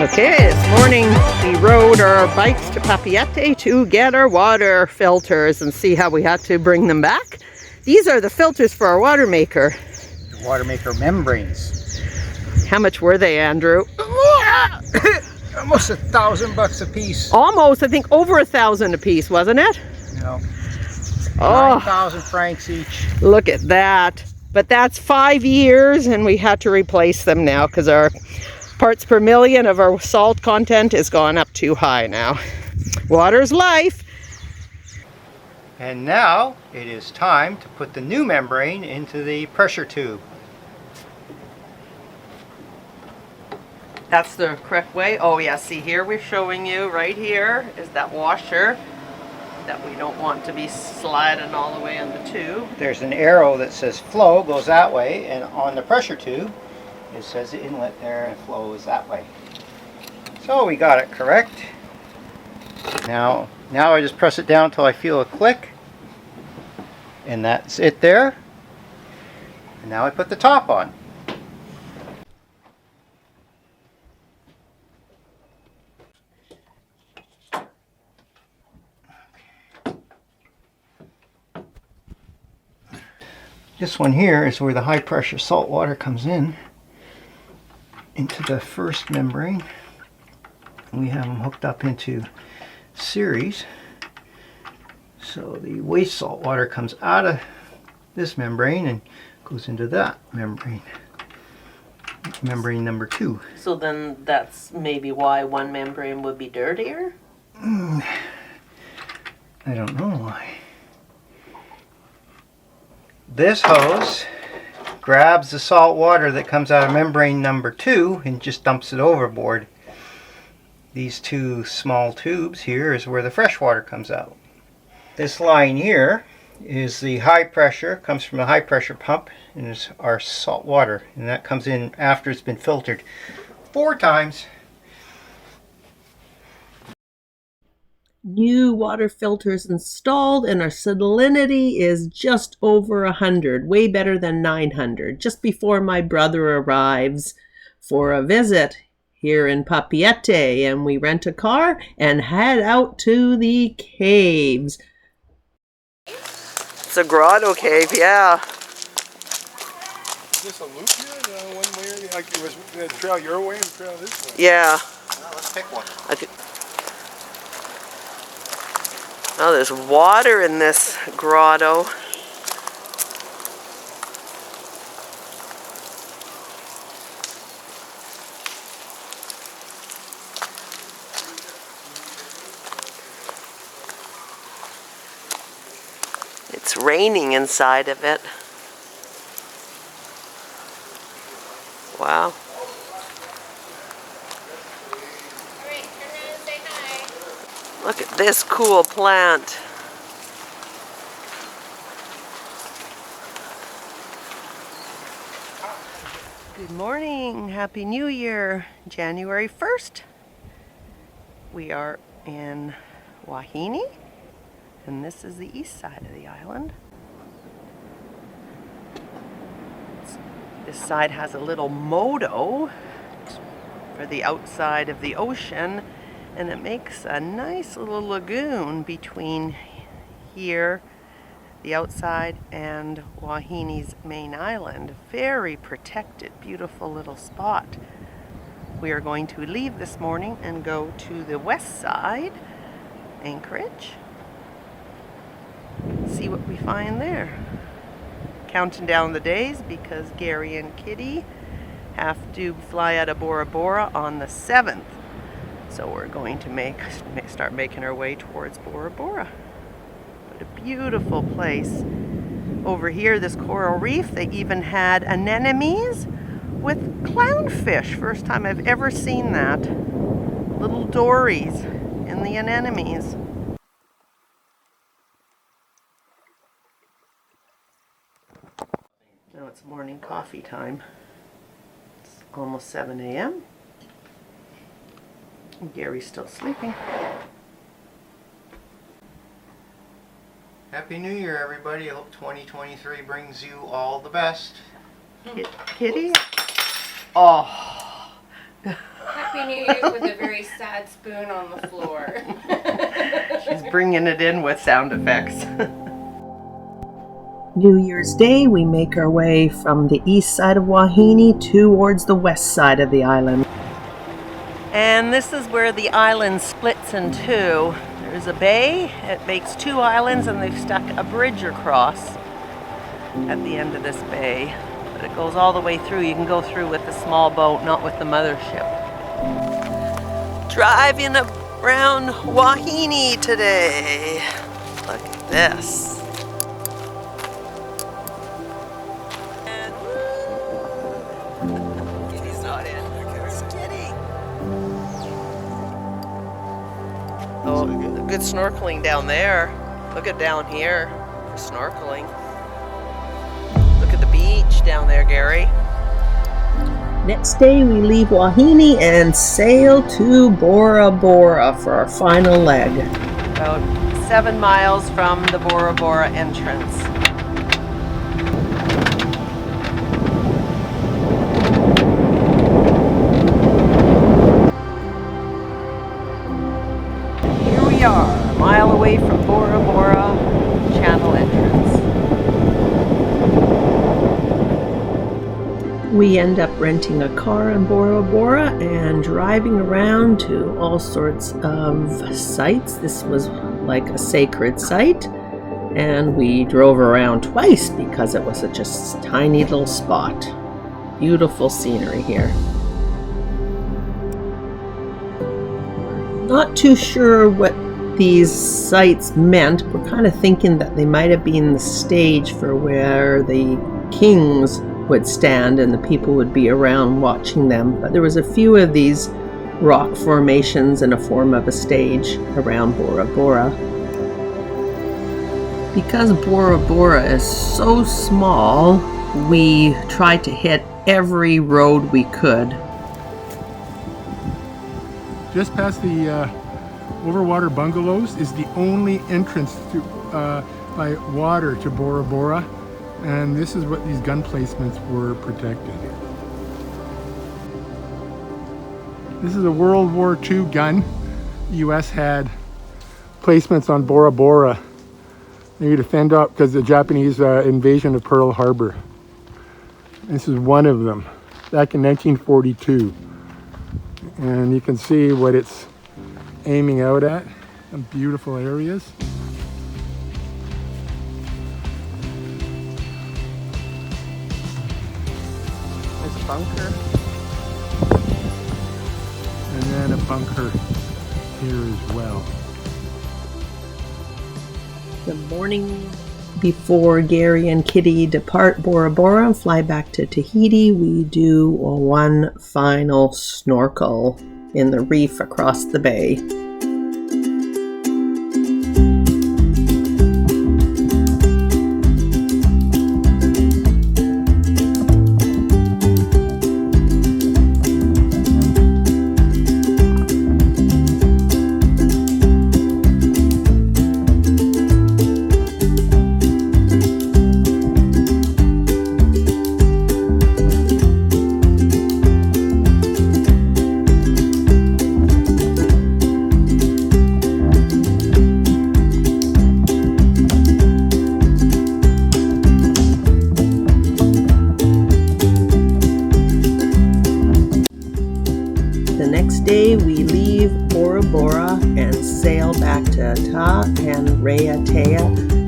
Okay, this morning we rode our bikes to Papeete to get our water filters and see how we had to bring them back. These are the filters for our water maker. The water maker membranes. How much were they, Andrew? Almost $1,000 a piece. Almost, I think over 1,000 a piece, wasn't it? No. Oh, 9,000 francs each. look at that. But that's 5 years and we had to replace them now because our parts per million of our salt content has gone up too high now. Water's life. And now it is time to put the new membrane into the pressure tube. That's the correct way. Oh yeah, see here we're showing you right here is that washer that we don't want to be sliding all the way in the tube. There's an arrow that says flow goes that way, and on the pressure tube it says the inlet there and flow is that way. So we got it correct. Now I just press it down until I feel a click, and that's it there. And now I put the top on. This one here is where the high pressure salt water comes in into the first membrane. We have them hooked up into series, so the waste salt water comes out of this membrane and goes into that membrane, membrane number 2. So then that's maybe why one membrane would be dirtier? I don't know why. This hose grabs the salt water that comes out of membrane number 2 and just dumps it overboard. These two small tubes here is where the fresh water comes out. This line here is the high pressure, comes from a high pressure pump, and is our salt water, and that comes in after it's been filtered 4 times. New water filters installed and our salinity is just over 100, way better than 900, just before my brother arrives for a visit here in Papeete, and we rent a car and head out to the caves. It's a grotto cave, yeah. Is this a loop here? One way, like it was the trail your way and the trail this way? Yeah. Well, let's pick one. Oh, there's water in this grotto. It's raining inside of it. Wow. Look at this cool plant. Good morning. Happy New Year. January 1st. We are in Wahine, and this is the east side of the island. This side has a little moto for the outside of the ocean, and it makes a nice little lagoon between here, the outside, and Wahine's main island. Very protected, beautiful little spot. We are going to leave this morning and go to the west side, Anchorage. See what we find there. Counting down the days because Gary and Kitty have to fly out of Bora Bora on the 7th. So we're going to start making our way towards Bora Bora. What a beautiful place. Over here, this coral reef, they even had anemones with clownfish. First time I've ever seen that. Little dories in the anemones. Now it's morning coffee time. It's almost 7 a.m. Gary's still sleeping. Happy New Year, everybody. I hope 2023 brings you all the best. Kitty? Oh. Happy New Year's with a very sad spoon on the floor. She's bringing it in with sound effects. New Year's Day, we make our way from the east side of Wahine towards the west side of the island. And this is where the island splits in two. There's a bay, it makes two islands, and they've stuck a bridge across at the end of this bay. But it goes all the way through. You can go through with the small boat, not with the mothership. Driving around Wahine today. Look at this. And woo! Kitty's not in. There's Kitty. Oh, good snorkeling down there. Look at down here. Snorkeling. Look at the beach down there, Gary. Next day, we leave Wahine and sail to Bora Bora for our final leg. About 7 miles from the Bora Bora entrance. Here we are, a mile away from Bora Bora channel entrance. We end up renting a car in Bora Bora and driving around to all sorts of sites. This was like a sacred site, and we drove around twice because it was such a tiny little spot. Beautiful scenery here. Not too sure what these sites meant. We're kind of thinking that they might have been the stage for where the kings would stand and the people would be around watching them. But there was a few of these rock formations in a form of a stage around Bora Bora. Because Bora Bora is so small, we tried to hit every road we could. Just past the overwater bungalows is the only entrance to by water to Bora Bora, and this is what these gun placements were protected. This is a World War II gun. The U.S. had placements on Bora Bora. They to fend off because the Japanese invasion of Pearl Harbor. This is one of them back in 1942. And you can see what it's aiming out at. Some beautiful areas. There's a bunker. And then a bunker here as well. The morning before Gary and Kitty depart Bora Bora and fly back to Tahiti, we do one final snorkel in the reef across the bay. Day we leave Bora Bora and sail back to Ta and Raiatea